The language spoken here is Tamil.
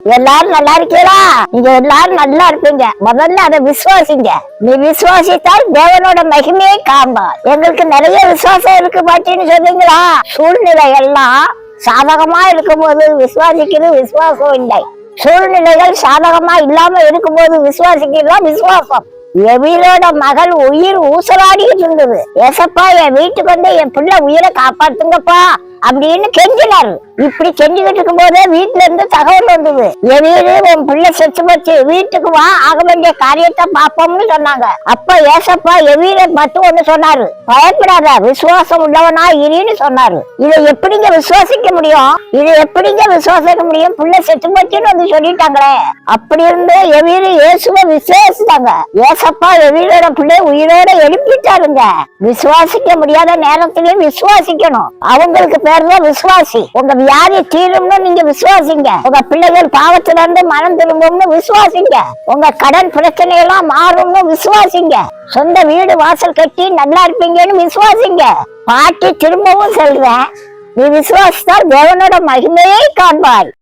எல்லாரும் நல்லா இருக்கீங்களா? நீங்க எல்லாரும் நல்லா இருப்பீங்க. முதல்ல அதை விசுவாசிங்க. நீ விசுவாசித்தால் தேவனோட மகிமையை காண்பார். எங்களுக்கு நிறைய விசுவாசம் இருக்கு பாட்டின்னு சொன்னீங்களா? சூழ்நிலை எல்லாம் சாதகமா இருக்கும் போது விசுவாசிக்கிறது விசுவாசம் இல்லை. சூழ்நிலைகள் சாதகமா இல்லாம இருக்கும்போது விசுவாசிக்கிறதா விசுவாசம். எவீரோட மகள் உயிர் ஊசலாடிட்டு இருந்தது. ஏசப்பா, என் வீட்டுக்கு வந்து என் பிள்ளை உயிரை காப்பாத்துங்கப்பா அப்படின்னு கெஞ்சினாரு. இப்படி கெஞ்சிக்கிட்டு இருக்கும் போதே வீட்டுல இருந்து தகவல் வந்தது. எவீரு, உன் பிள்ளை செத்து போச்சு, வீட்டுக்கு வா, ஆக வேண்டிய காரியத்தை பாப்போம்னு சொன்னாங்க. அப்ப ஏசப்பா எவீரை மட்டும் ஒண்ணு சொன்னாரு, பயப்படாத, விசுவாசம் உள்ளவனா இரின்னு சொன்னாரு. இதை எப்படிங்க விசுவாசிக்க முடியும்? பிள்ளை செத்து போச்சுன்னு வந்து சொல்லிட்டாங்களே. அப்படி இருந்து எவீரு இயேசுவை விசுவாசித்தாங்க. ஏசப்பா எவீரோட பிள்ளை உயிரோட எழுப்பிட்டாருங்க. விசுவாசிக்க முடியாத நேரத்திலேயே விசுவாசிக்கணும். அவங்களுக்கு பேர் தான் விசுவாசி. உங்க வியாதி தீரும்னு நீங்க விசுவாசிங்க. உங்க பிள்ளைகள் பாவத்துல இருந்து மனம் திரும்பும்னு விசுவாசிங்க. உங்க கடன் பிரச்சனை எல்லாம் மாறும்னு விசுவாசிங்க. சொந்த வீடு வாசல் கட்டி நல்லா இருப்பீங்கன்னு விசுவாசிங்க. பாட்டி திரும்பவும் சொல்றேன், நீ விசுவாசித்தால் தேவனோட மகிமையை காண்பாய்.